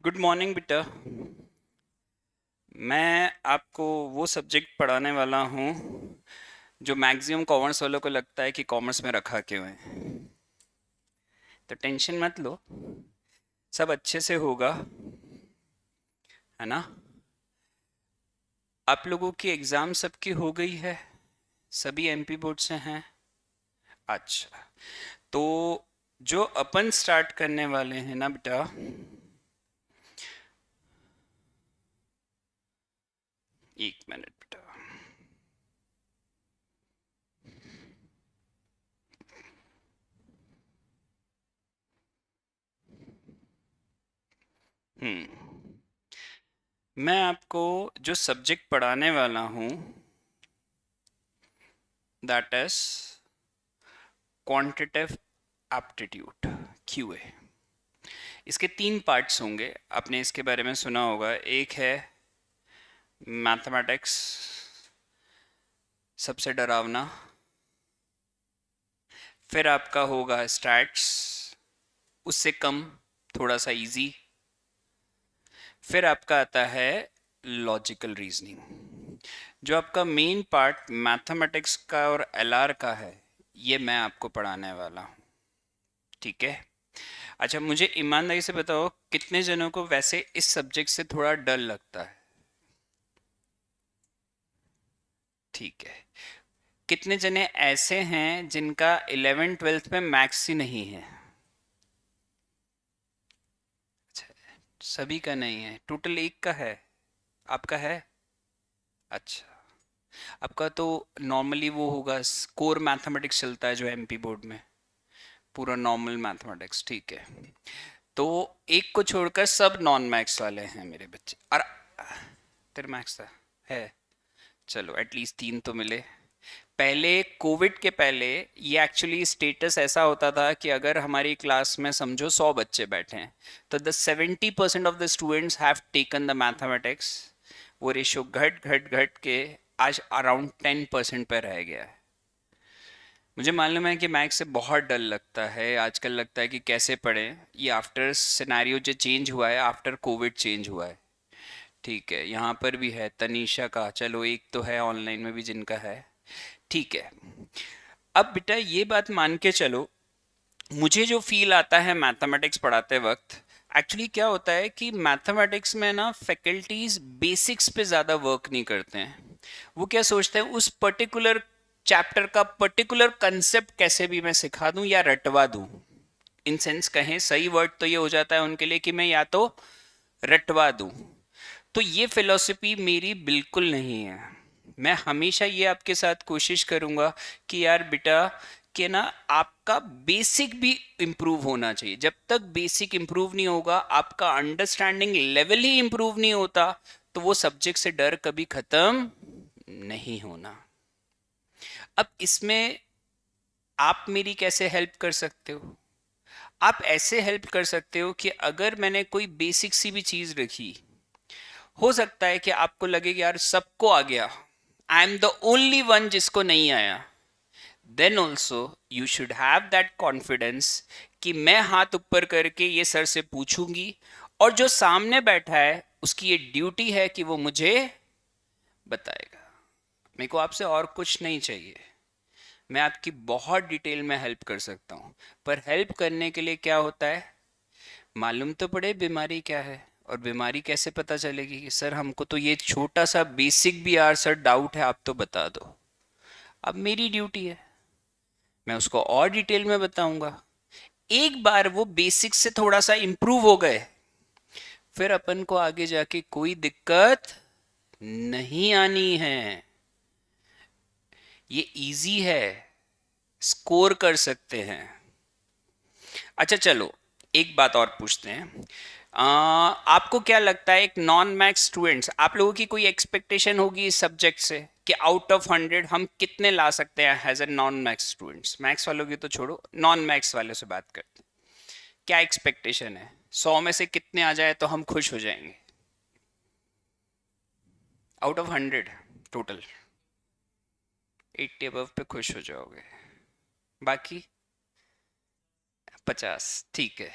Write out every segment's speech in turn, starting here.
Good morning बेटा। मैं आपको वो सब्जेक्ट पढ़ाने वाला हूँ जो मैक्सिमम कॉमर्स वालों को लगता है कि कॉमर्स में रखा क्यों है। तो टेंशन मत लो, सब अच्छे से होगा, है ना। आप लोगों की एग्ज़ाम सबकी हो गई है, सभी एमपी बोर्ड से हैं। अच्छा, तो जो अपन स्टार्ट करने वाले हैं ना बेटा, एक मिनट बेटा। हम्म मैं आपको जो सब्जेक्ट पढ़ाने वाला हूँ that is quantitative aptitude, QA. इसके तीन पार्ट्स होंगे, आपने इसके बारे में सुना होगा। एक है मैथमेटिक्स, सबसे डरावना। फिर आपका होगा स्टैट्स, उससे कम, थोड़ा सा इजी। फिर आपका आता है लॉजिकल रीजनिंग। जो आपका मेन पार्ट मैथमेटिक्स का और एलआर का है, ये मैं आपको पढ़ाने वाला हूँ, ठीक है। अच्छा, मुझे ईमानदारी से बताओ, कितने जनों को वैसे इस सब्जेक्ट से थोड़ा डर लगता है? ठीक है। कितने जने ऐसे हैं जिनका 11th 12th में मैथ्स ही नहीं है? अच्छा, सभी का नहीं है, टोटल एक का है। आपका है? अच्छा, आपका तो नॉर्मली वो होगा, कोर मैथमेटिक्स चलता है जो एमपी बोर्ड में, पूरा नॉर्मल मैथमेटिक्स, ठीक है। तो एक को छोड़कर सब नॉन मैथ्स वाले हैं मेरे बच्चे। और तेरे मैथ्स था है? चलो एटलीस्ट तीन तो मिले। पहले, कोविड के पहले, ये एक्चुअली स्टेटस ऐसा होता था कि अगर हमारी क्लास में समझो 100 बच्चे बैठे हैं तो the 70% of the students have taken the mathematics. वो रेशियो घट घट घट के आज अराउंड 10% पे रह गया है। मुझे मालूम है कि मैथ्स से बहुत डर लगता है आजकल, लगता है कि कैसे पढ़ें। ये आफ्टर सिनेरियो जो चेंज हुआ है, आफ्टर कोविड चेंज हुआ है। ठीक है, यहाँ पर भी है तनीषा का, चलो एक तो है ऑनलाइन में भी जिनका है, ठीक है। अब बेटा ये बात मान के चलो, मुझे जो फील आता है मैथमेटिक्स पढ़ाते वक्त, एक्चुअली क्या होता है कि मैथमेटिक्स में ना फैकल्टीज बेसिक्स पे ज़्यादा वर्क नहीं करते हैं। वो क्या सोचते हैं, उस पर्टिकुलर चैप्टर का पर्टिकुलर कंसेप्ट कैसे भी मैं सिखा दूं या रटवा दूं। इन सेंस कहें, सही वर्ड तो ये हो जाता है उनके लिए कि मैं या तो रटवा दूं। तो ये फिलॉसफी मेरी बिल्कुल नहीं है। मैं हमेशा ये आपके साथ कोशिश करूंगा कि यार बेटा, कि ना आपका बेसिक भी इम्प्रूव होना चाहिए। जब तक बेसिक इम्प्रूव नहीं होगा, आपका अंडरस्टैंडिंग लेवल ही इम्प्रूव नहीं होता, तो वो सब्जेक्ट से डर कभी खत्म नहीं होना। अब इसमें आप मेरी कैसे हेल्प कर सकते हो? आप ऐसे हेल्प कर सकते हो कि अगर मैंने कोई बेसिक सी भी चीज रखी, हो सकता है कि आपको लगे कि यार सबको आ गया, I am the only one जिसको नहीं आया। Then also you should have that confidence कि मैं हाथ ऊपर करके ये सर से पूछूंगी, और जो सामने बैठा है उसकी ये ड्यूटी है कि वो मुझे बताएगा। मेरे को आपसे और कुछ नहीं चाहिए। मैं आपकी बहुत डिटेल में हेल्प कर सकता हूँ, पर हेल्प करने के लिए क्या होता है, मालूम तो पड़े बीमारी क्या है। और बीमारी कैसे पता चलेगी कि सर हमको तो ये छोटा सा बेसिक भी यार सर डाउट है, आप तो बता दो। अब मेरी ड्यूटी है, मैं उसको और डिटेल में बताऊंगा। एक बार वो बेसिक से थोड़ा सा इंप्रूव हो गए, फिर अपन को आगे जाके कोई दिक्कत नहीं आनी है। ये इजी है, स्कोर कर सकते हैं। अच्छा चलो, एक बात और पूछते हैं। आपको क्या लगता है, एक नॉन मैथ्स स्टूडेंट्स, आप लोगों की कोई एक्सपेक्टेशन होगी इस सब्जेक्ट से कि आउट ऑफ 100 हम कितने ला सकते हैं as a non maths students? Maths वालों की तो छोड़ो, नॉन मैथ्स वाले से बात करते हैं। क्या एक्सपेक्टेशन है, 100 में से कितने आ जाए तो हम खुश हो जाएंगे? आउट ऑफ 100 टोटल 80 अबव पे खुश हो जाओगे, बाकी 50, ठीक है।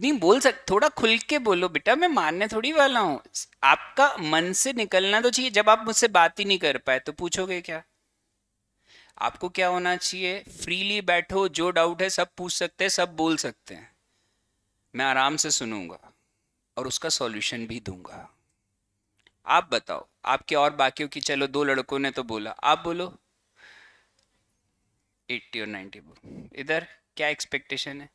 नहीं बोल सक, थोड़ा खुल के बोलो बेटा, मैं मानने थोड़ी वाला हूँ। आपका मन से निकलना तो चाहिए। जब आप मुझसे बात ही नहीं कर पाए तो पूछोगे क्या? आपको क्या होना चाहिए, फ्रीली बैठो, जो डाउट है सब पूछ सकते हैं, सब बोल सकते हैं, मैं आराम से सुनूंगा और उसका सॉल्यूशन भी दूंगा। आप बताओ, आपके और बाकियों की, चलो दो लड़कों ने तो बोला, आप बोलो 80 और 90 इधर क्या एक्सपेक्टेशन है?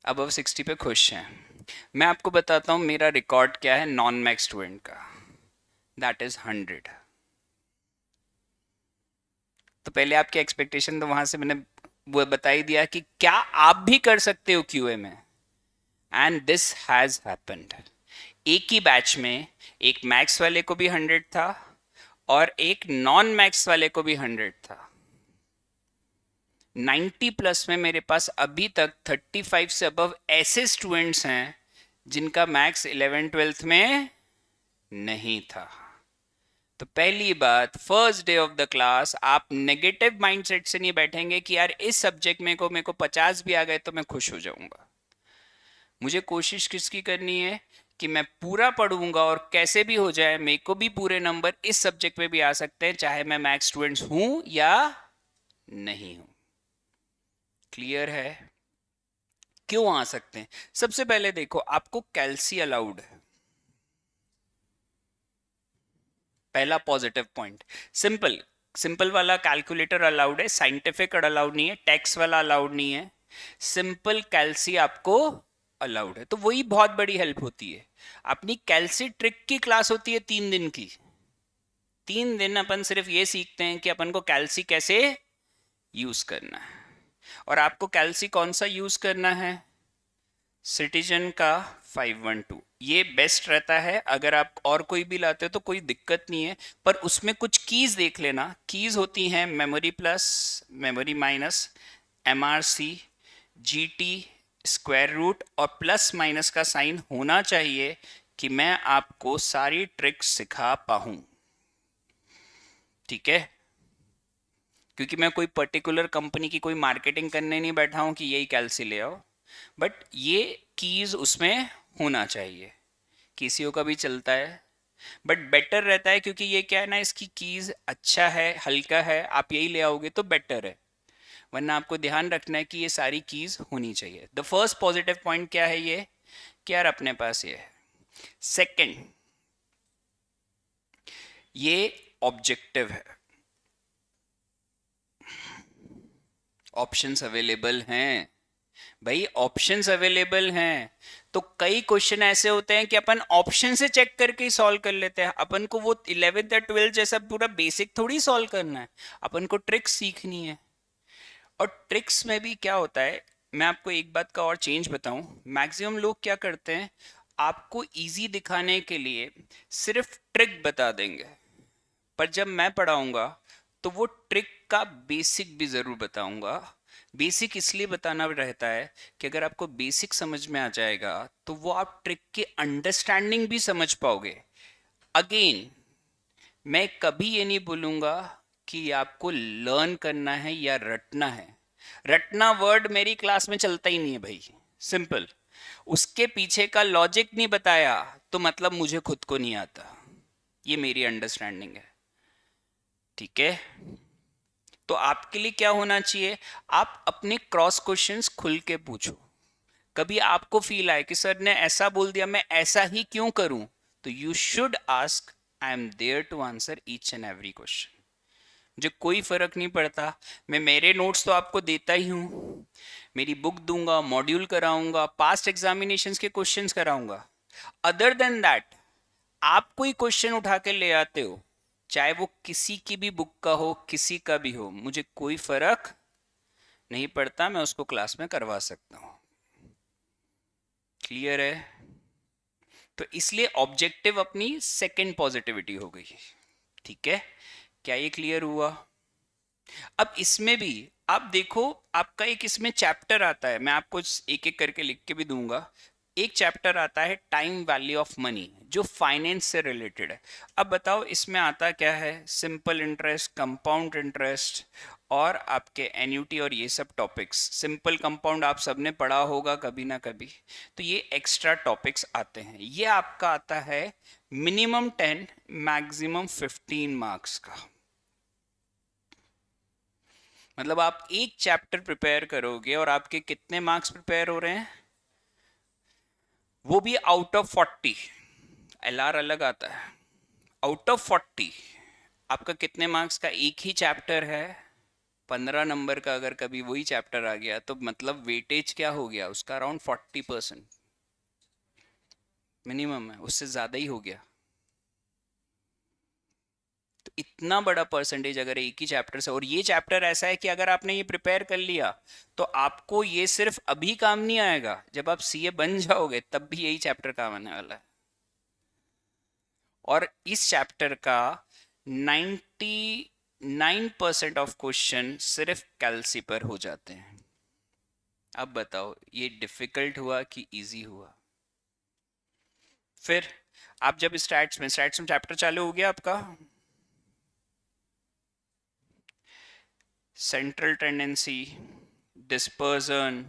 अबव 60 पे खुश हैं। मैं आपको बताता हूँ मेरा रिकॉर्ड क्या है नॉन मैक्स स्टूडेंट का, दैट इज 100। तो पहले आपकी एक्सपेक्टेशन तो वहां से मैंने वो बता ही दिया कि क्या आप भी कर सकते हो क्यूए में, एंड दिस हैज हैपेंड। एक ही बैच में एक मैक्स वाले को भी 100 था और एक नॉन मैक्स वाले को भी 100 था। 90 प्लस में मेरे पास अभी तक 35 से अबव ऐसे स्टूडेंट्स हैं जिनका मैक्स 11th-12th में नहीं था। तो पहली बात, first day of the class आप नेगेटिव माइंडसेट से नहीं बैठेंगे कि यार इस सब्जेक्ट में को मेरे को 50 भी आ गए तो मैं खुश हो जाऊंगा। मुझे कोशिश किसकी करनी है कि मैं पूरा पढ़ूंगा और कैसे भी हो जाए मेरे को भी पूरे नंबर इस सब्जेक्ट में भी आ सकते हैं, चाहे मैं मैक्स स्टूडेंट्स हूं या नहीं हूं। क्लियर है? क्यों आ सकते हैं? सबसे पहले देखो, आपको कैल्सी अलाउड है, पहला पॉजिटिव पॉइंट। सिंपल सिंपल वाला कैलकुलेटर अलाउड है, साइंटिफिक अलाउड नहीं है, टैक्स वाला अलाउड नहीं है, सिंपल कैल्सी आपको अलाउड है। तो वही बहुत बड़ी हेल्प होती है। अपनी कैल्सी ट्रिक की क्लास होती है 3 दिन की। 3 दिन अपन सिर्फ ये सीखते हैं कि अपन को कैल्सी कैसे यूज करना है। और आपको कैल्सी कौन सा यूज करना है? सिटीजन का 512 ये बेस्ट रहता है। अगर आप और कोई भी लाते हो तो कोई दिक्कत नहीं है, पर उसमें कुछ कीज देख लेना। कीज होती हैं memory plus, memory minus, MRC, GT, square root और प्लस माइनस का साइन होना चाहिए कि मैं आपको सारी ट्रिक्स सिखा पाऊं। ठीक है? क्योंकि मैं कोई पर्टिकुलर कंपनी की कोई मार्केटिंग करने नहीं बैठा हूं कि यही कैल्सी ले आओ, बट ये कीज उसमें होना चाहिए। केसीओ का भी चलता है, बट बेटर रहता है क्योंकि ये क्या है ना, इसकी कीज अच्छा है, हल्का है, आप यही ले आओगे तो बेटर है। वरना आपको ध्यान रखना है कि ये सारी कीज होनी चाहिए। द फर्स्ट पॉजिटिव पॉइंट क्या है, ये कि यार अपने पास ये है। सेकंड, ये ऑब्जेक्टिव है, ऑप्शंस अवेलेबल हैं भाई, ऑप्शंस अवेलेबल हैं। तो कई क्वेश्चन ऐसे होते हैं कि अपन ऑप्शन से चेक करके ही सॉल्व कर लेते हैं। अपन को वो 11th या 12th जैसा पूरा बेसिक थोड़ी सॉल्व करना है, अपन को ट्रिक्स सीखनी है। और ट्रिक्स में भी क्या होता है, मैं आपको एक बात का और चेंज बताऊं, मैक्सिमम लोग क्या करते हैं, आपको इजी दिखाने के लिए सिर्फ ट्रिक बता देंगे, पर जब मैं पढ़ाऊंगा तो वो ट्रिक का बेसिक भी जरूर बताऊंगा। बेसिक इसलिए बताना रहता है कि अगर आपको बेसिक समझ में आ जाएगा तो वो आप ट्रिक के अंडरस्टैंडिंग भी समझ पाओगे। अगेन, मैं कभी ये नहीं बोलूंगा कि आपको लर्न करना है या रटना है। रटना वर्ड मेरी क्लास में चलता ही नहीं है भाई, सिंपल। उसके पीछे का लॉजिक नहीं बताया तो मतलब मुझे खुद को नहीं आता, ये मेरी अंडरस्टैंडिंग है। ठीक है? तो आपके लिए क्या होना चाहिए, आप अपने क्रॉस क्वेश्चंस खुल के पूछो। कभी आपको फील आए कि सर ने ऐसा बोल दिया, मैं ऐसा ही क्यों करूं, तो you should ask, I am there to answer each and every question. मुझे कोई फर्क नहीं पड़ता, मैं मेरे नोट्स तो आपको देता ही हूं, मेरी बुक दूंगा, मॉड्यूल कराऊंगा, पास्ट एग्जामिनेशंस के क्वेश्चंस कराऊंगा। अदर देन दैट, आप कोई क्वेश्चन उठा के ले आते हो, चाहे वो किसी की भी बुक का हो, किसी का भी हो, मुझे कोई फर्क नहीं पड़ता, मैं उसको क्लास में करवा सकता हूं। क्लियर है? तो इसलिए ऑब्जेक्टिव अपनी सेकंड पॉजिटिविटी हो गई। ठीक है? क्या ये क्लियर हुआ? अब इसमें भी आप देखो, आपका एक इसमें चैप्टर आता है, मैं आपको एक एक करके लिख के भी दूंगा। एक चैप्टर आता है टाइम वैल्यू ऑफ मनी, जो फाइनेंस से रिलेटेड है। अब बताओ इसमें आता क्या है, सिंपल इंटरेस्ट, कंपाउंड इंटरेस्ट और आपके एन्युटी और ये सब टॉपिक्स। सिंपल कंपाउंड आप सबने पढ़ा होगा कभी ना कभी, तो ये एक्स्ट्रा टॉपिक्स आते हैं। ये आपका आता है मिनिमम 10 मैक्सिमम 15 मार्क्स का। मतलब आप एक चैप्टर प्रिपेयर करोगे और आपके कितने मार्क्स प्रिपेयर हो रहे हैं, वो भी आउट ऑफ 40। एलआर अलग आता है। आउट ऑफ 40 आपका कितने मार्क्स का एक ही चैप्टर है, 15 नंबर का। अगर कभी वही चैप्टर आ गया तो मतलब वेटेज क्या हो गया उसका, अराउंड 40% मिनिमम है, उससे ज्यादा ही हो गया। तो इतना बड़ा परसेंटेज अगर एक ही चैप्टर से, और ये चैप्टर ऐसा है कि अगर आपने ये प्रिपेयर कर लिया तो आपको ये सिर्फ अभी काम नहीं आएगा, जब आप सीए बन जाओगे तब भी यही चैप्टर काम आने वाला है। और इस चैप्टर का 99% ऑफ क्वेश्चन सिर्फ कैल्सी पर हो जाते हैं। अब बताओ ये डिफिकल्ट हुआ कि इजी हुआ? फिर आप जब स्टैट्स में चैप्टर चालू हो गया आपका सेंट्रल टेंडेंसी, डिस्पर्जन,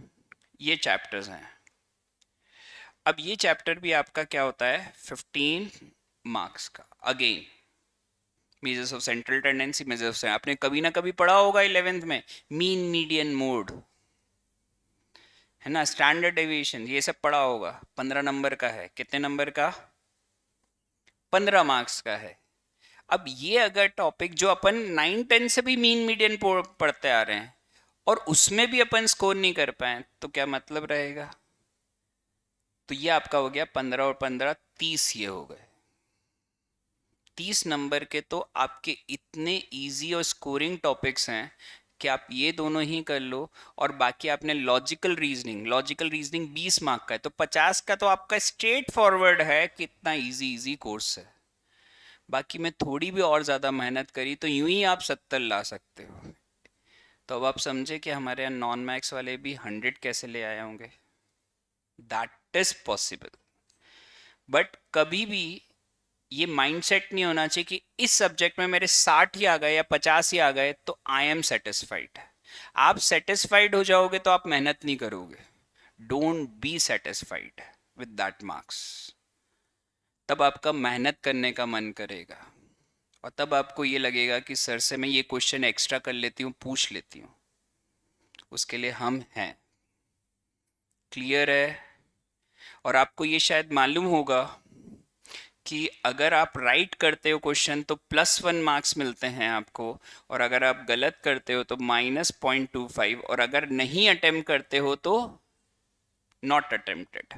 ये चैप्टर्स हैं। अब ये चैप्टर भी आपका क्या होता है, 15 मार्क्स का। Again measures of central tendency, measures हैं, आपने कभी ना कभी पढ़ा होगा 11th में, मीन मीडियन मोड है ना, स्टैंडर्ड डेविएशन, ये सब पढ़ा होगा। 15 नंबर का है। कितने नंबर का? 15 मार्क्स का है। अब ये अगर टॉपिक जो अपन 9-10 से भी मीन मीडियन पढ़ते आ रहे हैं और उसमें भी अपन स्कोर नहीं कर पाए तो क्या मतलब रहेगा? तो ये आपका हो गया 15 और 15 30, ये हो गए 30 नंबर के। तो आपके इतने इजी और स्कोरिंग टॉपिक्स हैं कि आप ये दोनों ही कर लो। और बाकी आपने लॉजिकल रीजनिंग 20 मार्क का है, तो 50 का तो आपका स्ट्रेट फॉरवर्ड है कि इतना इजी इजी कोर्स है। बाकी में थोड़ी भी और ज़्यादा मेहनत करी तो यूं ही आप 70 ला सकते हो। तो अब आप समझे कि हमारे यहाँ नॉन मैक्स वाले भी 100 कैसे ले आए होंगे। That is possible. बट कभी भी ये माइंडसेट नहीं होना चाहिए कि इस सब्जेक्ट में मेरे 60 ही आ गए या 50 ही आ गए तो आई एम सेटिस्फाइड। आप सेटिस्फाइड हो जाओगे तो आप मेहनत नहीं करोगे। Don't be satisfied with that marks. तब आपका मेहनत करने का मन करेगा और तब आपको ये लगेगा कि सर से मैं ये क्वेश्चन एक्स्ट्रा कर लेती हूँ, पूछ लेती हूँ। उसके लिए हम हैं। क्लियर है? और आपको ये शायद मालूम होगा कि अगर आप राइट करते हो क्वेश्चन तो +1 मार्क्स मिलते हैं आपको, और अगर आप गलत करते हो तो -0.25, और अगर नहीं अटेम्प्ट करते हो तो नॉट अटेम्प्टेड।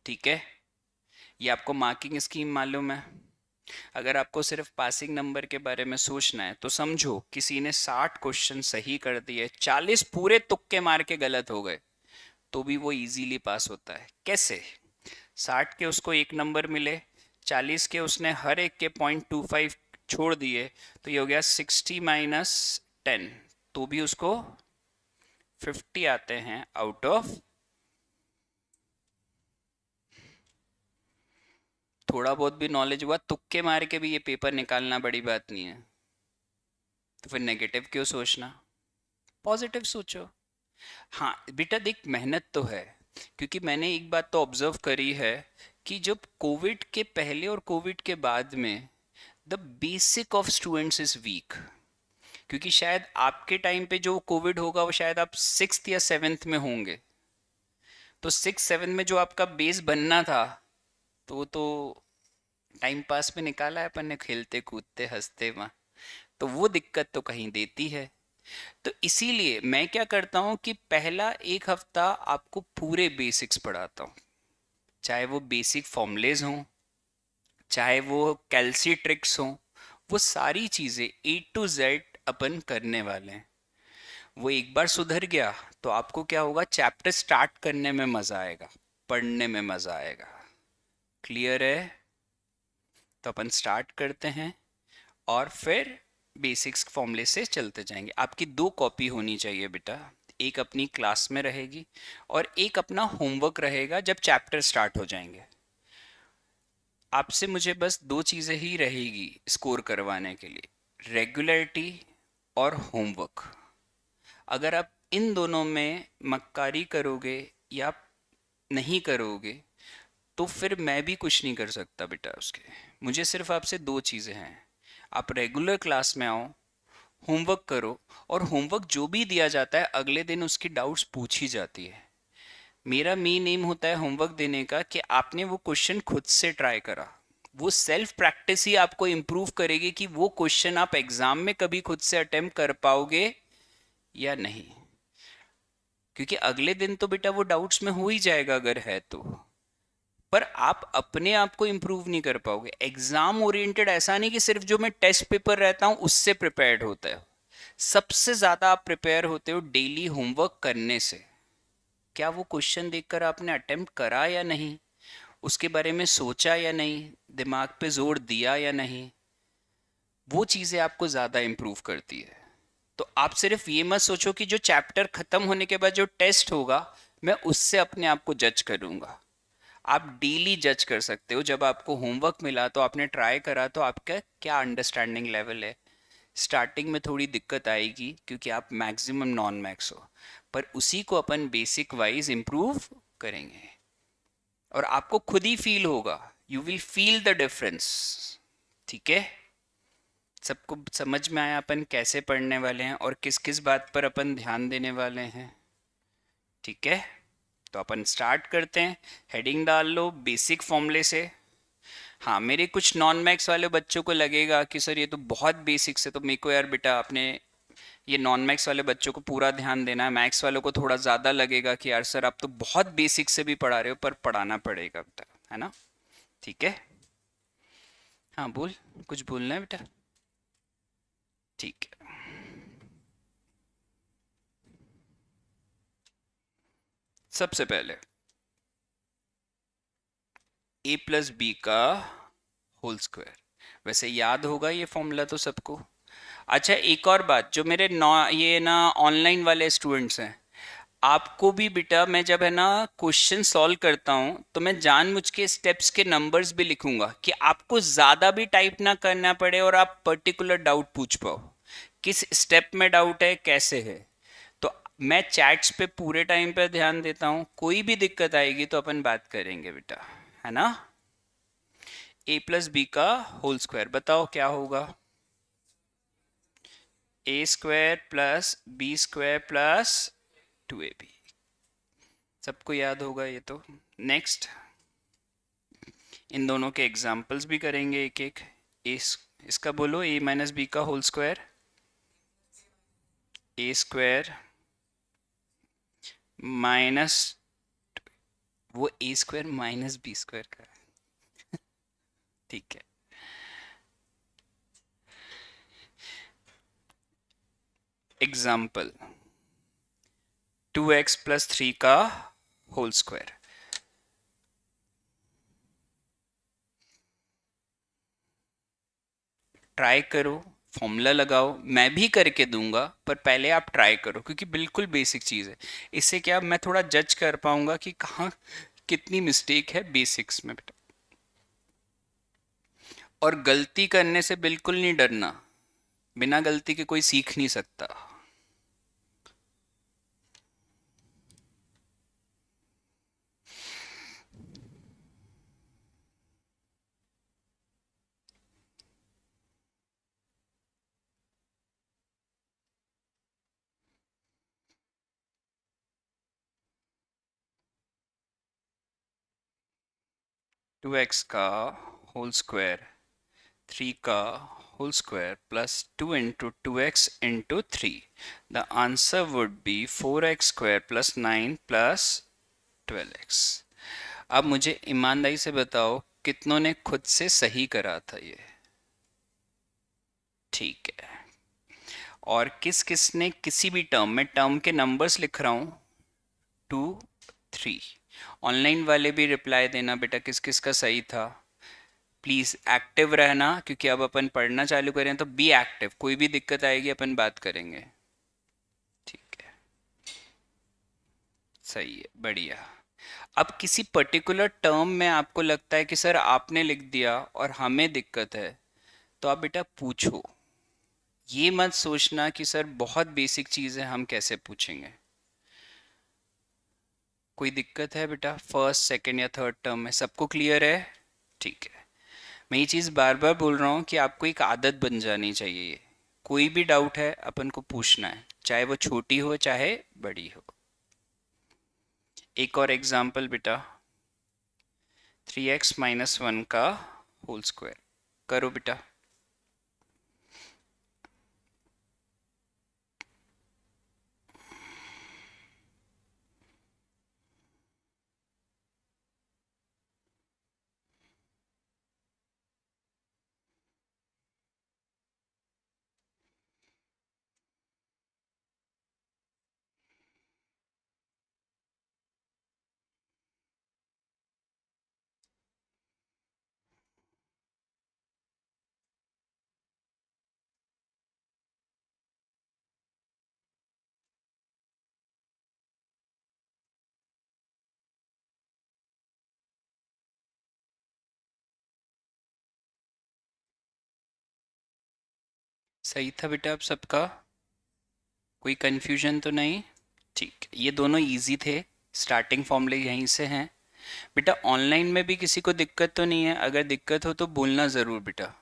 ठीक है, ये आपको मार्किंग स्कीम मालूम है। अगर आपको सिर्फ पासिंग नंबर के बारे में सोचना है तो समझो किसी ने 60 क्वेश्चन सही कर दिए, 40 पूरे तुक्के मार के गलत हो गए, तो भी वो इजीली पास होता है। कैसे? 60 के उसको 1 नंबर मिले, 40 के उसने हर एक के 0.25 छोड़ दिए, तो ये हो गया 60 - 10, तो भी उसको 50 आते हैं आउट ऑफ। थोड़ा बहुत भी नॉलेज हुआ, तुक्के मार के भी ये पेपर निकालना बड़ी बात नहीं है। तो फिर नेगेटिव क्यों सोचना, पॉजिटिव सोचो। हाँ बेटा देख, मेहनत तो है, क्योंकि मैंने एक बात तो ऑब्जर्व करी है कि जब कोविड के पहले और कोविड के बाद में the basic of students is weak. क्योंकि शायद आपके टाइम पे जो कोविड होगा वो शायद आप 6th या 7th में होंगे, तो 6-7 में जो आपका बेस बनना था तो वो तो टाइम पास में निकाला है अपन ने, खेलते कूदते हंसते वहाँ। तो वो दिक्कत तो कहीं देती है। तो इसीलिए मैं क्या करता हूँ कि पहला एक हफ्ता आपको पूरे बेसिक्स पढ़ाता हूँ, चाहे वो बेसिक फॉर्मूलेज हों, चाहे वो कैल्सी ट्रिक्स हों, वो सारी चीज़ें A to Z अपन करने वाले हैं। वो एक बार सुधर गया तो आपको क्या होगा, चैप्टर स्टार्ट करने में मज़ा आएगा, पढ़ने में मज़ा आएगा। क्लियर है? तो अपन स्टार्ट करते हैं और फिर बेसिक्स फॉर्मूले से चलते जाएंगे। आपकी 2 कॉपी होनी चाहिए बेटा, एक अपनी क्लास में रहेगी और एक अपना होमवर्क रहेगा जब चैप्टर स्टार्ट हो जाएंगे। आपसे मुझे बस दो चीज़ें ही रहेगी स्कोर करवाने के लिए, रेगुलरिटी और होमवर्क। अगर आप इन दोनों में मक्कारी करोगे या नहीं करोगे तो फिर मैं भी कुछ नहीं कर सकता बेटा उसके। मुझे सिर्फ आपसे दो चीज़ें हैं, आप रेगुलर क्लास में आओ, होमवर्क करो, और होमवर्क जो भी दिया जाता है अगले दिन उसकी डाउट्स पूछी जाती है। मेरा मेन एम होता है होमवर्क देने का कि आपने वो क्वेश्चन खुद से ट्राई करा। वो सेल्फ प्रैक्टिस ही आपको इम्प्रूव करेगी कि वो क्वेश्चन आप एग्जाम में कभी खुद से अटेम्प्ट कर पाओगे या नहीं। क्योंकि अगले दिन तो बेटा वो डाउट्स में हो ही जाएगा अगर है तो, पर आप अपने आप को इम्प्रूव नहीं कर पाओगे। एग्जाम ओरिएंटेड ऐसा नहीं कि सिर्फ जो मैं टेस्ट पेपर रहता हूं उससे प्रिपेयर्ड होता है, सबसे ज्यादा आप प्रिपेयर होते हो डेली होमवर्क करने से। क्या वो क्वेश्चन देखकर आपने अटेम्प्ट करा या नहीं, उसके बारे में सोचा या नहीं, दिमाग पे जोर दिया या नहीं, वो चीजें आपको ज्यादा इंप्रूव करती है। तो आप सिर्फ ये मत सोचो कि जो चैप्टर खत्म होने के बाद जो टेस्ट होगा मैं उससे अपने आप को जज करूंगा। आप डेली जज कर सकते हो। जब आपको होमवर्क मिला तो आपने ट्राई करा तो आपका क्या अंडरस्टैंडिंग लेवल है। स्टार्टिंग में थोड़ी दिक्कत आएगी क्योंकि आप मैक्सिमम नॉन मैक्स हो, पर उसी को अपन बेसिक वाइज इम्प्रूव करेंगे और आपको खुद ही फील होगा, you will feel the difference. ठीक है, सबको समझ में आया अपन कैसे पढ़ने वाले हैं और किस किस बात पर अपन ध्यान देने वाले हैं? ठीक है, तो अपन स्टार्ट करते हैं। हेडिंग डाल लो बेसिक फॉर्मूले से। हाँ, मेरे कुछ नॉन मैथ्स वाले बच्चों को लगेगा कि सर ये तो बहुत बेसिक से, तो मेरे को यार बेटा आपने ये नॉन मैथ्स वाले बच्चों को पूरा ध्यान देना है। मैथ्स वालों को थोड़ा ज़्यादा लगेगा कि यार सर आप तो बहुत बेसिक से भी पढ़ा रहे हो, पर पढ़ाना पड़ेगा बेटा, है ना? ठीक है, हाँ बोल, कुछ बोलना है बेटा? ठीक है, सबसे पहले a प्लस बी का होल स्क्वायर। वैसे याद होगा ये फॉर्मूला तो सबको। अच्छा, एक और बात, जो मेरे नौ ये ना ऑनलाइन वाले स्टूडेंट्स हैं, आपको भी बेटा मैं जब है ना क्वेश्चन सॉल्व करता हूँ तो मैं जानबूझ के स्टेप्स के नंबर्स भी लिखूंगा कि आपको ज़्यादा भी टाइप ना करना पड़े और आप पर्टिकुलर डाउट पूछ पाओ, किस स्टेप में डाउट है, कैसे है। तो मैं चैट्स पे पूरे टाइम पे ध्यान देता हूँ, कोई भी दिक्कत आएगी तो अपन बात करेंगे बेटा, है ना? a प्लस बी का होल स्क्वायर बताओ क्या होगा? a square plus b square plus 2ab। सबको याद होगा ये तो। नेक्स्ट, इन दोनों के एग्जाम्पल्स भी करेंगे एक एक। इसका बोलो a माइनस बी का whole square. a square minus, वो a square minus b square का है। ठीक है, एग्जाम्पल 2x प्लस 3 का होल स्क्वायर। ट्राई करो, फॉर्मूला लगाओ, मैं भी करके दूंगा, पर पहले आप ट्राई करो क्योंकि बिल्कुल बेसिक चीज़ है। इससे क्या मैं थोड़ा जज कर पाऊंगा कि कहाँ कितनी मिस्टेक है बेसिक्स में बेटा। और गलती करने से बिल्कुल नहीं डरना, बिना गलती के कोई सीख नहीं सकता। 2x का होल स्क्वायर 3 का whole square plus 2 into 2x into 3. The answer would be 4x square plus 9 plus 12x. अब मुझे ईमानदारी से बताओ कितनों ने खुद से सही करा था ये? ठीक है, और किस किस ने किसी भी टर्म में, टर्म के नंबर्स लिख रहा हूं 2 3। ऑनलाइन वाले भी रिप्लाई देना बेटा किस किस का सही था। प्लीज़ एक्टिव रहना क्योंकि अब अपन पढ़ना चालू करें तो बी एक्टिव, कोई भी दिक्कत आएगी अपन बात करेंगे। ठीक है, सही है, बढ़िया। अब किसी पर्टिकुलर टर्म में आपको लगता है कि सर आपने लिख दिया और हमें दिक्कत है, तो आप बेटा पूछो। ये मत सोचना कि सर बहुत बेसिक चीज़ है, हम कैसे पूछेंगे। कोई दिक्कत है बेटा फर्स्ट सेकंड या थर्ड टर्म में? सबको क्लियर है? ठीक है। मैं ये चीज़ बार बार बोल रहा हूँ कि आपको एक आदत बन जानी चाहिए ये। कोई भी डाउट है अपन को पूछना है, चाहे वो छोटी हो चाहे बड़ी हो। एक और एग्जाम्पल बेटा, 3x - 1 का होल स्क्वायर करो बेटा। सही था बेटा आप सबका? कोई कंफ्यूजन तो नहीं? ठीक, ये दोनों इजी थे। स्टार्टिंग फॉर्मूले यहीं से हैं बेटा। ऑनलाइन में भी किसी को दिक्कत तो नहीं है? अगर दिक्कत हो तो बोलना ज़रूर बेटा।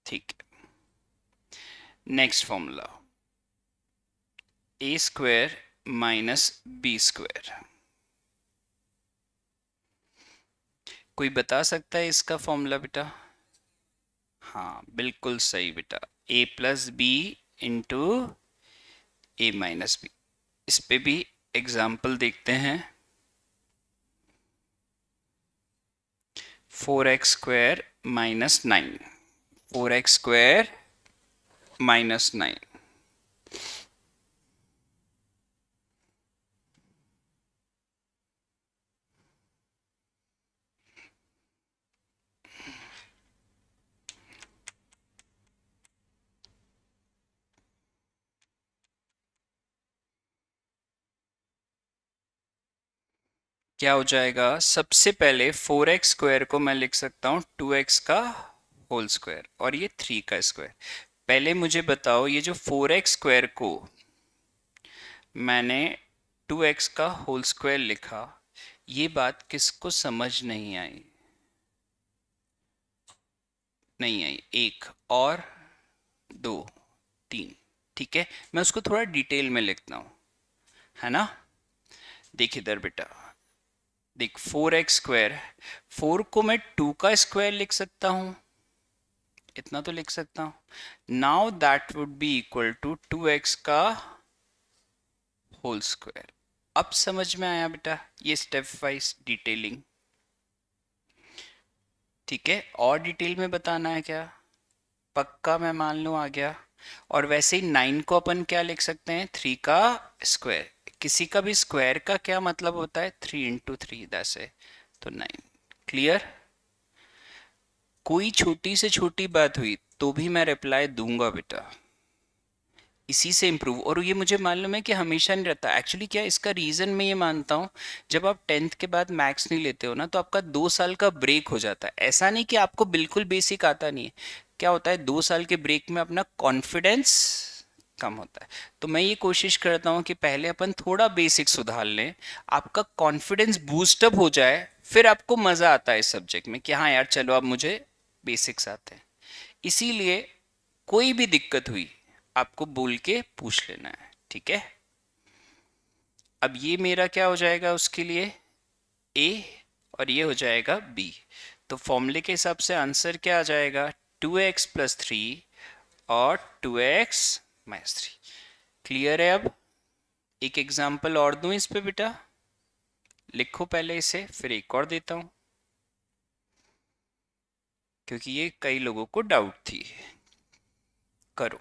ठीक है। Next formula, a² - b²। कोई बता सकता है इसका फॉर्मूला बेटा? हाँ बिल्कुल सही बेटा, a+b इंटू a-b। इस पे भी एग्जाम्पल देखते हैं। 4x² - 9, 4x² - 9। क्या हो जाएगा? सबसे पहले 4x² को मैं लिख सकता हूँ 2x का होल स्क्वायर, और ये 3 का स्क्वायर। पहले मुझे बताओ, ये जो 4x² को मैंने 2x का होल स्क्वायर लिखा, ये बात किसको समझ नहीं आई? नहीं आई? एक और दो, तीन। ठीक है, मैं उसको थोड़ा डिटेल में लिखता हूँ, है ना? देख इधर बेटा, देख 4x², 4 को मैं 2 का स्क्वायर लिख सकता हूँ, इतना तो लिख सकता हूँ। Now that would be equal to 2x का होल स्क्वायर। अब समझ में आया बेटा ये स्टेप वाइज डिटेलिंग? ठीक है, और डिटेल में बताना है क्या? पक्का मैं मान लूँ आ गया। और वैसे ही 9 को अपन क्या लिख सकते हैं? 3 का स्क्वायर। किसी का भी स्क्वायर का क्या मतलब होता है? 3 इंटू 3 दैसे, तो 9। क्लियर? कोई छोटी से छोटी बात हुई तो भी मैं रिप्लाई दूंगा बेटा, इसी से इम्प्रूव। और ये मुझे मालूम है कि हमेशा नहीं रहता एक्चुअली। क्या इसका रीज़न मैं ये मानता हूँ, जब आप 10th के बाद मैथ्स नहीं लेते हो ना, तो आपका 2 साल का ब्रेक हो जाता है। ऐसा नहीं कि आपको बिल्कुल बेसिक आता नहीं है। क्या होता है, 2 साल के ब्रेक में अपना कॉन्फिडेंस कम होता है। तो मैं ये कोशिश करता हूँ कि पहले अपन थोड़ा बेसिक सुधार लें, आपका कॉन्फिडेंस बूस्टअप हो जाए, फिर आपको मज़ा आता है इस सब्जेक्ट में कि हाँ यार चलो अब मुझे बेसिक्स आते हैं। इसीलिए कोई भी दिक्कत हुई आपको बोल के पूछ लेना है, ठीक है? अब ये मेरा क्या हो जाएगा उसके लिए? ए, और ये हो जाएगा बी। तो फॉर्मूले के हिसाब से आंसर क्या आ जाएगा? 2x+3 और 2x - 3। क्लियर है? अब एक एग्जाम्पल और दूं इस पे बेटा, लिखो पहले इसे, फिर एक और देता हूं, क्योंकि ये कई लोगों को डाउट थी। करो।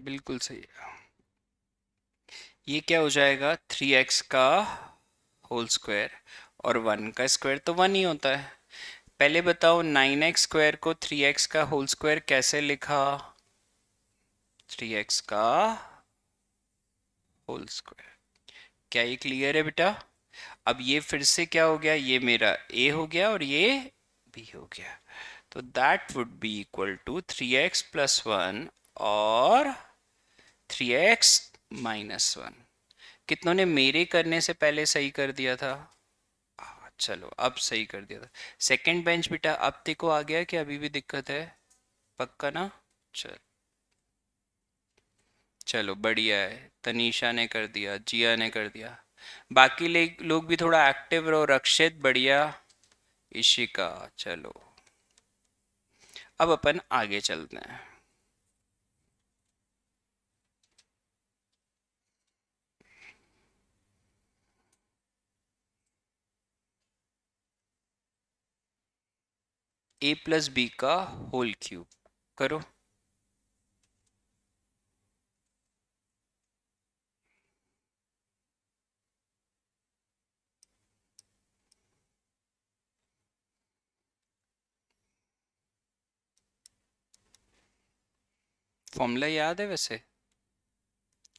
बिल्कुल सही है। ये क्या हो जाएगा, 3x का होल स्क्वायर, और 1 का स्क्वायर तो 1 ही होता है। पहले बताओ 9x स्क्वायर को 3x का होल स्क्वायर कैसे लिखा? 3x का होल स्क्वायर। क्या ये क्लियर है बेटा? अब ये फिर से क्या हो गया, ये मेरा a हो गया और ये b हो गया। तो that would be equal to 3x plus 1 और 3x माइनस 1। कितनों ने मेरे करने से पहले सही कर दिया था? चलो अब सही कर दिया था। सेकंड बेंच बेटा अब देखो आ गया कि अभी भी दिक्कत है? पक्का ना? चल, चलो बढ़िया है, तनीषा ने कर दिया, जिया ने कर दिया। बाकी लोग भी थोड़ा एक्टिव रहो। रक्षित बढ़िया, इशिका। चलो अब अपन आगे चलते हैं। a प्लस बी का होल क्यूब करो। फॉर्मूला याद है वैसे?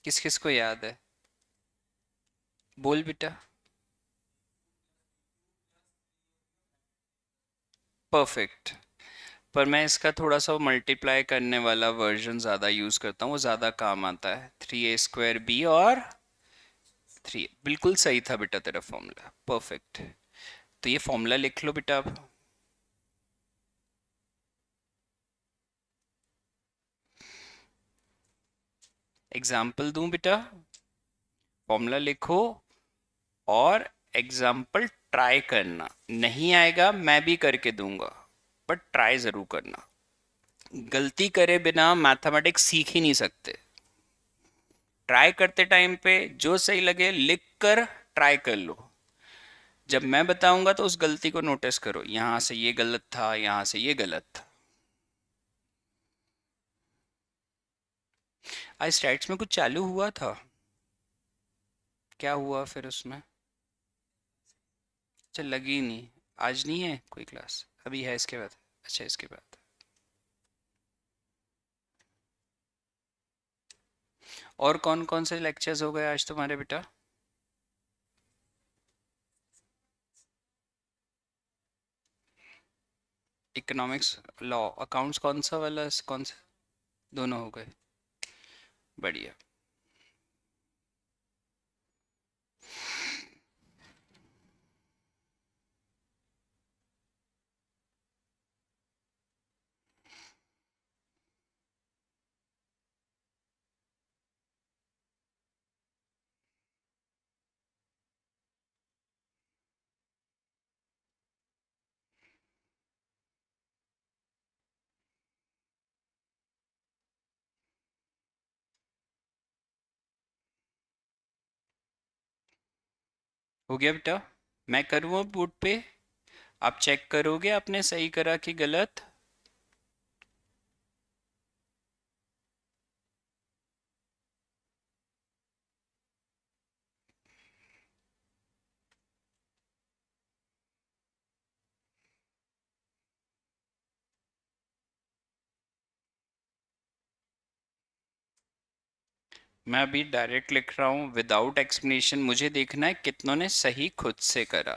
किस किस को याद है? बोल बेटा। परफेक्ट। पर मैं इसका थोड़ा सा मल्टीप्लाई करने वाला वर्जन ज़्यादा यूज़ करता हूँ, वो ज़्यादा काम आता है। 3a² b और 3। बिल्कुल सही था बेटा तेरा फॉर्मूला, परफेक्ट। तो ये फॉर्मूला लिख लो बेटा अब। एग्जाम्पल दूं बेटा? फॉर्मूला लिखो और एग्जाम्पल ट्राई करना। नहीं आएगा मैं भी करके दूंगा, बट ट्राई ज़रूर करना। गलती करे बिना मैथमेटिक्स सीख ही नहीं सकते। ट्राई करते टाइम पे जो सही लगे लिख कर ट्राई कर लो। जब मैं बताऊंगा तो उस गलती को नोटिस करो, यहां से ये गलत था, यहां से ये गलत था। आज स्टैट्स में कुछ चालू हुआ था? क्या हुआ फिर उसमें? अच्छा लगी नहीं। आज नहीं है कोई क्लास? अभी है इसके बाद? अच्छा इसके बाद। और कौन कौन से लेक्चर्स हो गए आज तुम्हारे बेटा? इकोनॉमिक्स, लॉ, अकाउंट्स कौन सा वाला, कौन सा? दोनों हो गए, बढ़िया। हो गया बेटा? मैं करूँ अब बोर्ड पे? आप चेक करोगे आपने सही करा कि गलत? मैं अभी डायरेक्ट लिख रहा हूँ विदाउट एक्सप्लेनेशन। मुझे देखना है कितनों ने सही खुद से करा।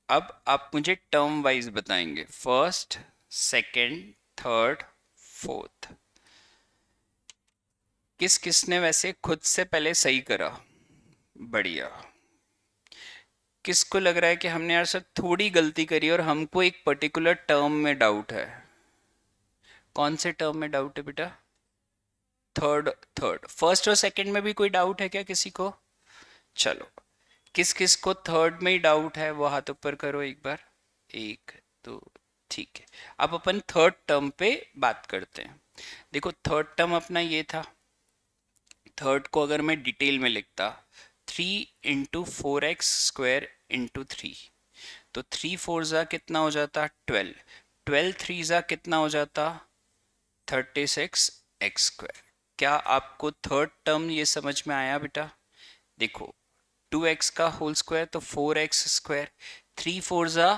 अब आप मुझे टर्म वाइज बताएंगे, फर्स्ट, सेकंड, थर्ड, फोर्थ। किस किसने वैसे खुद से पहले सही करा? बढ़िया। किसको लग रहा है कि हमने यार सर थोड़ी गलती करी और हमको एक पर्टिकुलर टर्म में डाउट है? कौन से टर्म में डाउट है बेटा? थर्ड। थर्ड, फर्स्ट और सेकंड में भी कोई डाउट है क्या किसी को? चलो, किस किस को थर्ड में ही डाउट है वो हाथ ऊपर करो एक बार। एक, दो, ठीक है। अब अपन थर्ड टर्म पे बात करते हैं। देखो थर्ड टर्म अपना ये था। थर्ड को अगर मैं डिटेल में लिखता, 3 × 4x² × 3, तो 3 × 4 ज़ा कितना हो जाता? 12। 12 3 ज़ा कितना हो जाता? 36। X square. क्या आपको थर्ड टर्म ये समझ में आया बेटा? देखो, 2x का होल स्क्वायर तो 4x स्क्वायर, 3 4 ज़ा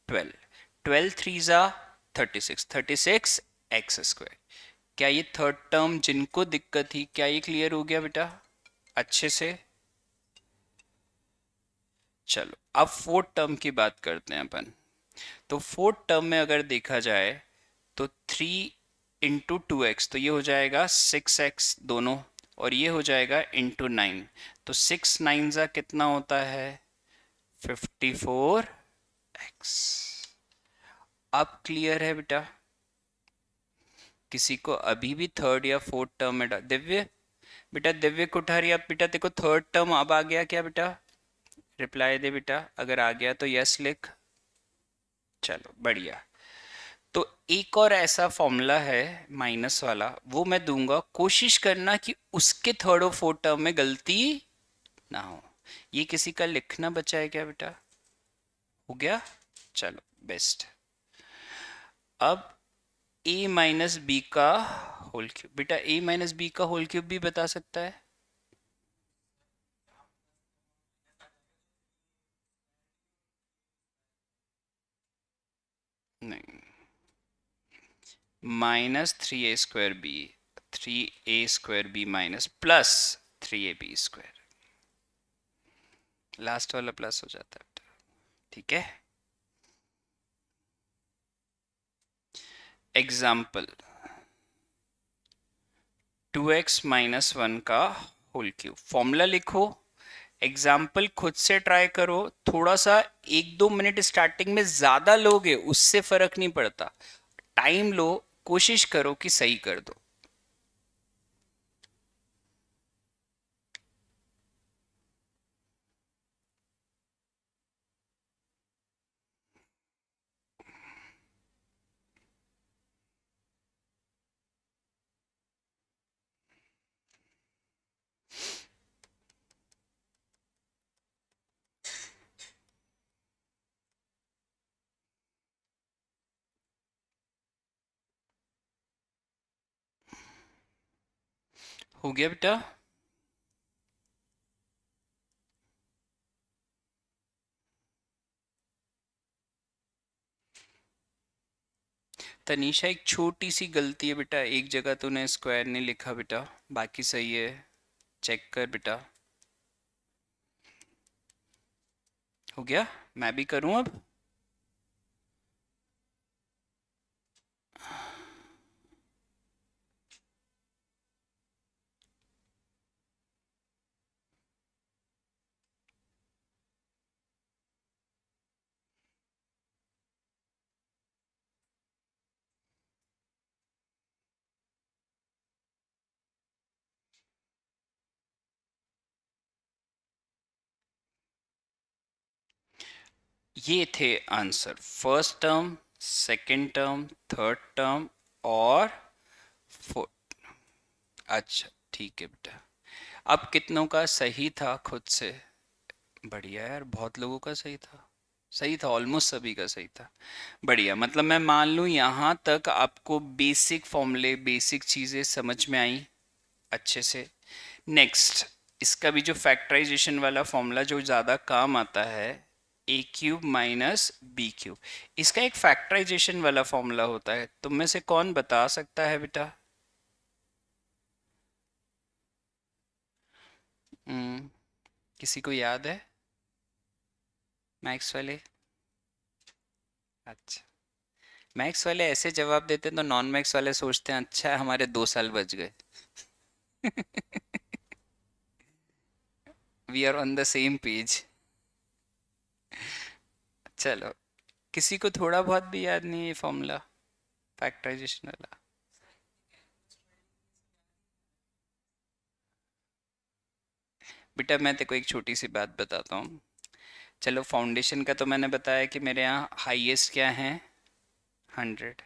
12, 12 3 ज़ा 36, 36 एक्स स्क्वायर। क्या ये थर्ड टर्म जिनको दिक्कत थी, क्या ये क्लियर हो गया बेटा अच्छे से? चलो अब फोर्थ टर्म की बात करते हैं अपन। तो फोर्थ टर्म में अगर देखा जाए तो 3 × 2x, तो ये हो जाएगा 6x दोनों, और ये हो जाएगा ×9। तो 6 9 ज़ा कितना होता है? 54x। अब क्लियर है बेटा? किसी को अभी भी थर्ड या फोर्थ टर्म में दिव्य, बेटा दिव्य कोठारी, अब बेटा देखो थर्ड टर्म अब आ गया क्या बेटा? रिप्लाई दे बेटा, अगर आ गया तो यस लिख। चलो बढ़िया। तो एक और ऐसा फॉर्मूला है माइनस वाला, वो मैं दूंगा, कोशिश करना कि उसके थर्ड और फोर्थ टर्म में गलती ना हो। ये किसी का लिखना बचा है क्या बेटा? हो गया? चलो बेस्ट। अब a माइनस बी का होल क्यूब, बेटा a माइनस बी का होल क्यूब भी बता सकता है? नहीं, -3a² b, 3a² b minus plus 3ab², last वाला प्लस हो जाता है बेटा, ठीक है? एग्जाम्पल, 2x - 1 का होल क्यूब, फॉर्मूला लिखो, एग्जाम्पल खुद से ट्राई करो, थोड़ा सा 1 2 मिनट स्टार्टिंग में ज्यादा लोगे उससे फर्क नहीं पड़ता, टाइम लो, कोशिश करो कि सही कर दो। हो गया बेटा? तनीषा एक छोटी सी गलती है बेटा, एक जगह तूने स्क्वायर नहीं लिखा बेटा, बाकी सही है, चेक कर बेटा। हो गया? मैं भी करूं अब? ये थे answer, first term, second term, third term और फोर्थ। अच्छा ठीक है बेटा। अब कितनों का सही था खुद से? बढ़िया यार, बहुत लोगों का सही था, सही था, ऑलमोस्ट सभी का सही था। बढ़िया, मतलब मैं मान लूँ यहाँ तक आपको बेसिक फॉर्मूले, बेसिक चीज़ें समझ में आई अच्छे से। नेक्स्ट, इसका भी जो फैक्टराइजेशन वाला फॉर्मूला जो ज़्यादा काम आता है, a³ - b³, इसका एक फैक्टराइजेशन वाला फॉर्मूला होता है, तुम में से कौन बता सकता है बेटा? हम्म, किसी को याद है? मैथ्स वाले? अच्छा, मैथ्स वाले ऐसे जवाब देते हैं तो नॉन मैथ्स वाले सोचते हैं अच्छा हमारे 2 साल बच गए। We are on the same page. चलो, किसी को थोड़ा बहुत भी याद नहीं है ये फॉर्मूला, फैक्टराइजेशन वाला? बेटा मैं तेको एक छोटी सी बात बताता हूँ। चलो फाउंडेशन का तो मैंने बताया कि मेरे यहाँ हाईएस्ट क्या है, 100।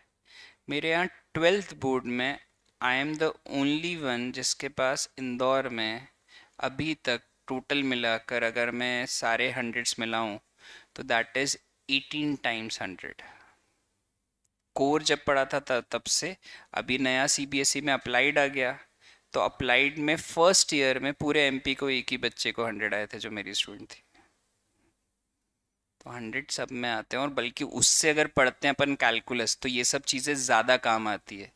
मेरे यहाँ 12th बोर्ड में आई एम द ओनली वन जिसके पास इंदौर में अभी तक टोटल मिलाकर अगर मैं सारे हंड्रेड्स मिलाऊं तो दैट इज 18 × 100। कोर जब पढ़ा था तब से। अभी नया सीबीएसई में अप्लाइड आ गया, तो अप्लाइड में फर्स्ट ईयर में पूरे एमपी को एक ही बच्चे को 100 आए थे जो मेरी स्टूडेंट थी। तो 100 सब में आते हैं, और बल्कि उससे अगर पढ़ते हैं अपन कैलकुलस तो ये सब चीज़ें ज़्यादा काम आती है।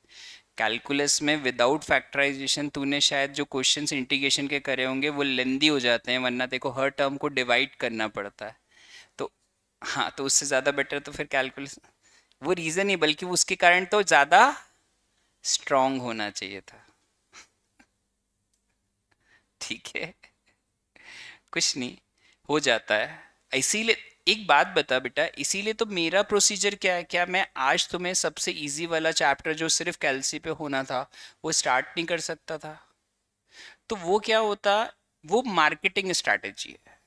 कैलकुलस में विदाउट फैक्टराइजेशन तूने शायद जो क्वेश्चंस इंटीग्रेशन के करे होंगे वो लेंदी हो जाते हैं, वरना तेरे को हर टर्म को डिवाइड करना पड़ता है। तो हाँ, तो उससे ज़्यादा बेटर तो फिर कैलकुलस, वो रीज़न ही, बल्कि वो उसके कारण तो ज़्यादा स्ट्रांग होना चाहिए था। ठीक है, कुछ नहीं, हो जाता है। इसीलिए एक बात बता बेटा, इसीलिए तो मेरा प्रोसीजर क्या है, क्या मैं आज तुम्हें सबसे इजी वाला चैप्टर जो सिर्फ कैल्सी पे होना था वो स्टार्ट नहीं कर सकता था? तो वो क्या होता, वो मार्केटिंग स्ट्रैटेजी है।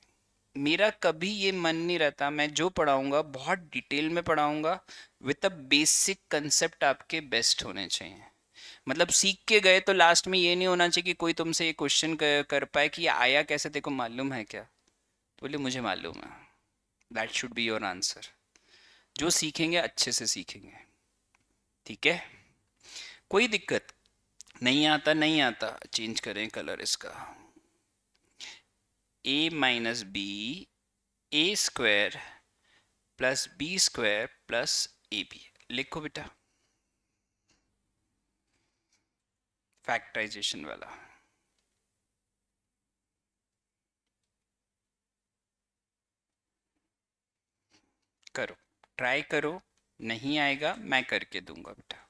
मेरा कभी ये मन नहीं रहता, मैं जो पढ़ाऊंगा बहुत डिटेल में पढ़ाऊंगा, विद अ बेसिक कंसेप्ट आपके बेस्ट होने चाहिए। मतलब सीख के गए तो लास्ट में ये नहीं होना चाहिए कि कोई तुमसे ये क्वेश्चन कर पाए कि ये आया कैसे, तेरे को मालूम है क्या? तो बोले मुझे मालूम है। That should be your answer. जो सीखेंगे अच्छे से सीखेंगे, ठीक है? कोई दिक्कत नहीं, आता नहीं आता, चेंज करें कलर इसका। a minus b a square plus b square plus a b, लिखो बेटा, फैक्टराइजेशन वाला। करो, ट्राई करो, नहीं आएगा मैं करके दूंगा बेटा।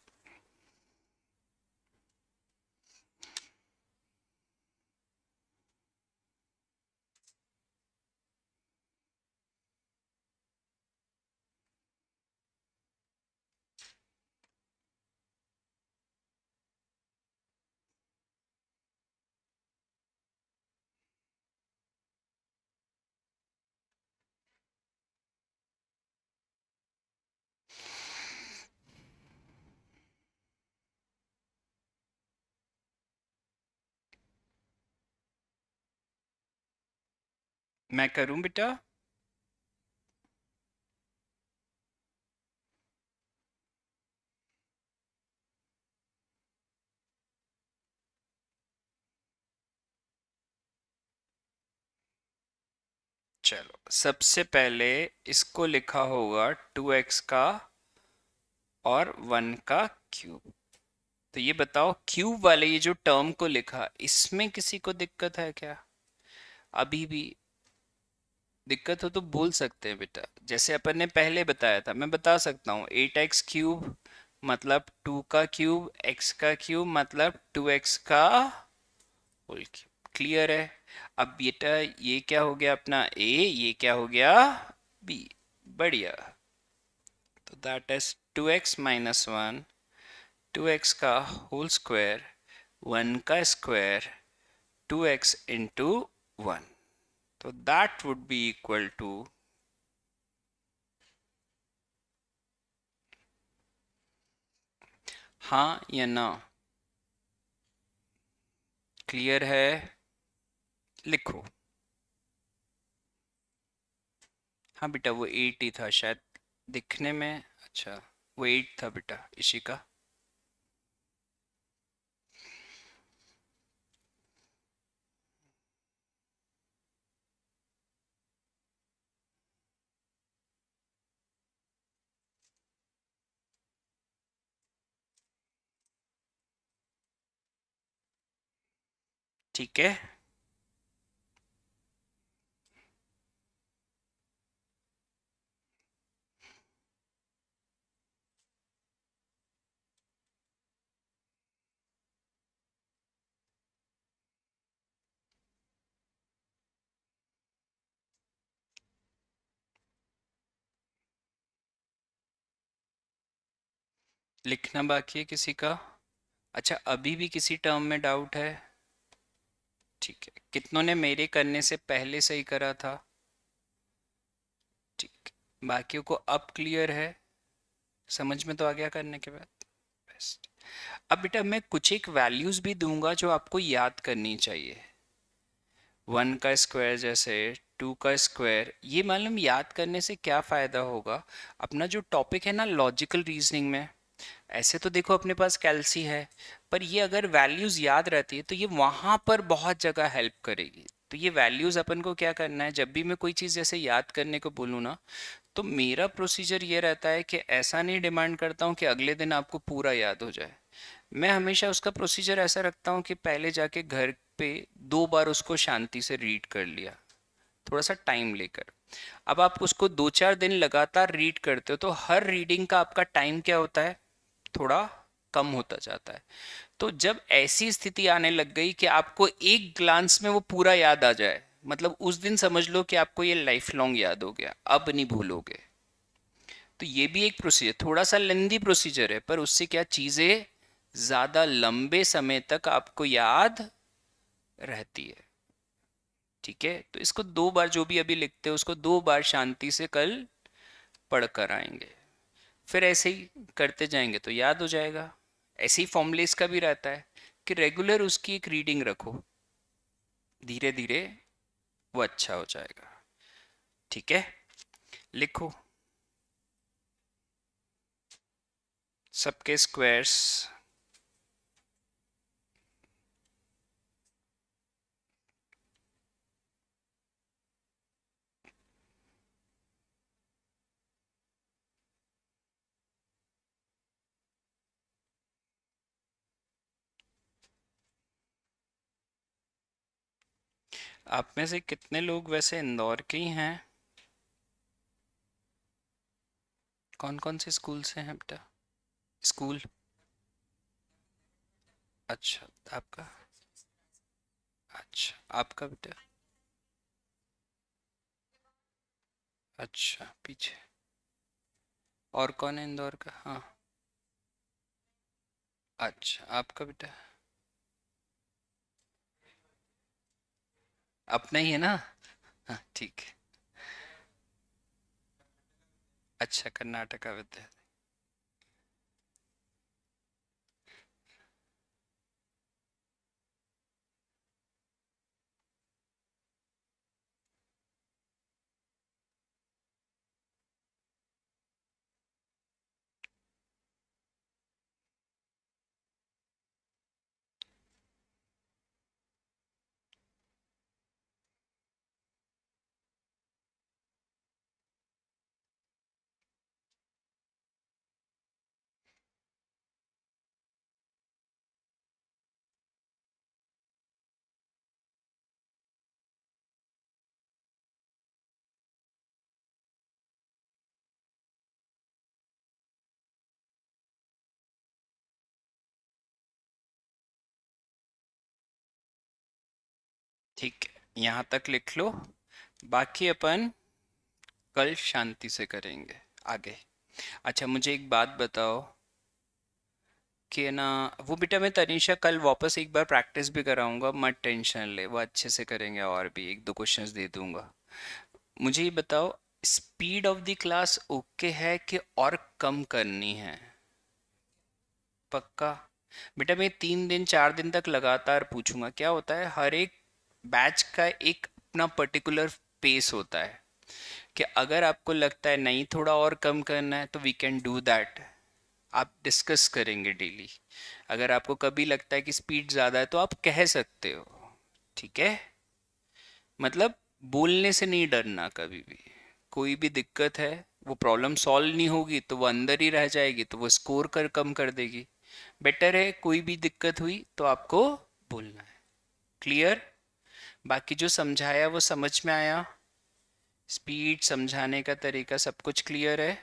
मैं करूं बेटा? चलो, सबसे पहले इसको लिखा होगा 2x का और 1 का क्यूब। तो ये बताओ, क्यूब वाले ये जो टर्म को लिखा, इसमें किसी को दिक्कत है क्या? अभी भी दिक्कत हो तो बोल सकते हैं बेटा, जैसे अपन ने पहले बताया था, मैं बता सकता हूँ 8x क्यूब मतलब 2 का क्यूब, x का क्यूब मतलब 2x का होल क्यूब। क्लियर है? अब बेटा ये क्या हो गया अपना a, ये क्या हो गया b। बढ़िया। तो that is 2x minus one, 2x का होल स्क्वायर, 1 का स्क्वायर, 2x इंटू 1। तो that would be equal to, हाँ या ना? क्लियर है? लिखो। हाँ बेटा, वो 8 ही था शायद दिखने में। अच्छा, वो 8 था बेटा इसी का। ठीक है, लिखना बाकी है किसी का? अच्छा, अभी भी किसी टर्म में डाउट है? ठीक है, कितनों ने मेरे करने से पहले सही करा था? ठीक, बाकियों को अब क्लियर है? समझ में तो आ गया करने के बाद? बेस्ट। अब बेटा मैं कुछ एक वैल्यूज भी दूंगा जो आपको याद करनी चाहिए। 1 का स्क्वायर जैसे 2 का स्क्वायर, ये मालूम याद करने से क्या फ़ायदा होगा? अपना जो टॉपिक है ना लॉजिकल रीजनिंग में, ऐसे तो देखो अपने पास कैल्सी है, पर ये अगर वैल्यूज याद रहती है तो ये वहां पर बहुत जगह हेल्प करेगी। तो ये वैल्यूज अपन को क्या करना है, जब भी मैं कोई चीज जैसे याद करने को बोलूँ ना, तो मेरा प्रोसीजर ये रहता है कि ऐसा नहीं डिमांड करता हूँ कि अगले दिन आपको पूरा याद हो जाए। मैं हमेशा उसका प्रोसीजर ऐसा रखता हूँ कि पहले जाके घर पे 2 बार उसको शांति से रीड कर लिया, थोड़ा सा टाइम लेकर। अब आप उसको 2-4 दिन लगातार रीड करते हो तो हर रीडिंग का आपका टाइम क्या होता है, थोड़ा कम होता जाता है। तो जब ऐसी स्थिति आने लग गई कि आपको एक ग्लांस में वो पूरा याद आ जाए, मतलब उस दिन समझ लो कि आपको ये लाइफ लॉन्ग याद हो गया, अब नहीं भूलोगे। तो ये भी एक प्रोसीजर, थोड़ा सा लेंदी प्रोसीजर है, पर उससे क्या चीजें ज्यादा लंबे समय तक आपको याद रहती है। ठीक है, तो इसको 2 बार, जो भी अभी लिखते हो उसको 2 बार शांति से कल पढ़ कर आएंगे, फिर ऐसे ही करते जाएंगे तो याद हो जाएगा। ऐसे ही फॉर्मूलेस का भी रहता है कि रेगुलर उसकी एक रीडिंग रखो, धीरे धीरे वो अच्छा हो जाएगा। ठीक है, लिखो सबके स्क्वायर्स। आप में से कितने लोग वैसे इंदौर के ही हैं? कौन कौन से स्कूल से हैं बेटा? स्कूल? अच्छा, आपका? अच्छा, आपका बेटा? अच्छा, पीछे। और कौन है इंदौर का? हाँ। अच्छा, आपका बेटा? अपना ही है ना? हाँ, ठीक है। अच्छा, कर्नाटका विद्यालय। ठीक है, यहाँ तक लिख लो, बाकी अपन कल शांति से करेंगे आगे। अच्छा, मुझे एक बात बताओ कि ना, वो बेटा मैं तनीषा कल वापस एक बार प्रैक्टिस भी कराऊंगा, मत टेंशन ले, वो अच्छे से करेंगे, और भी 1-2 क्वेश्चंस दे दूंगा। मुझे ये बताओ, speed of the class okay है कि और कम करनी है? पक्का? बेटा मैं 3 दिन 4 दिन तक लगातार पूछूंगा। क्या होता है, हर एक बैच का एक अपना पर्टिकुलर पेस होता है, कि अगर आपको लगता है नहीं थोड़ा और कम करना है तो वी कैन डू दैट, आप डिस्कस करेंगे डेली। अगर आपको कभी लगता है कि स्पीड ज़्यादा है तो आप कह सकते हो। ठीक है, मतलब बोलने से नहीं डरना कभी भी। कोई भी दिक्कत है, वो प्रॉब्लम सॉल्व नहीं होगी तो वो अंदर ही रह जाएगी, तो वो स्कोर कर कम कर देगी। बेटर है कोई भी दिक्कत हुई तो आपको बोलना है। क्लियर? बाकी जो समझाया वो समझ में आया? स्पीड, समझाने का तरीका, सब कुछ क्लियर है?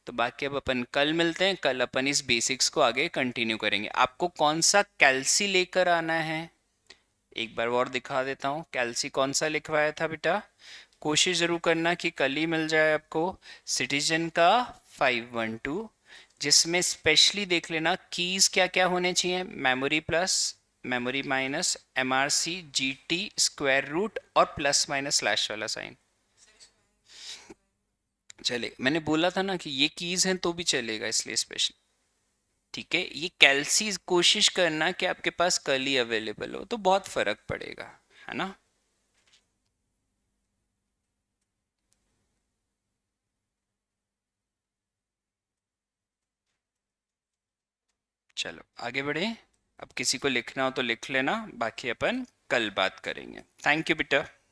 तो बाकी अब अपन कल मिलते हैं, कल अपन इस बेसिक्स को आगे कंटिन्यू करेंगे। आपको कौन सा कैल्सी लेकर आना है, एक बार और दिखा देता हूँ। कैल्सी कौन सा लिखवाया था बेटा? कोशिश जरूर करना कि कल ही मिल जाए आपको। सिटीजन का 512, जिसमें स्पेशली देख लेना कीज क्या क्या होने चाहिए, memory plus, memory minus, MRC, GT, square root और प्लस माइनस स्लैश वाला साइन। चले, मैंने बोला था ना कि ये कीज हैं तो भी चलेगा, इसलिए स्पेशल। ठीक है, ये कैल्सी कोशिश करना कि आपके पास कल ही अवेलेबल हो, तो बहुत फर्क पड़ेगा, है ना? चलो आगे बढ़े। अब किसी को लिखना हो तो लिख लेना, बाकी अपन कल बात करेंगे। थैंक यू बेटा।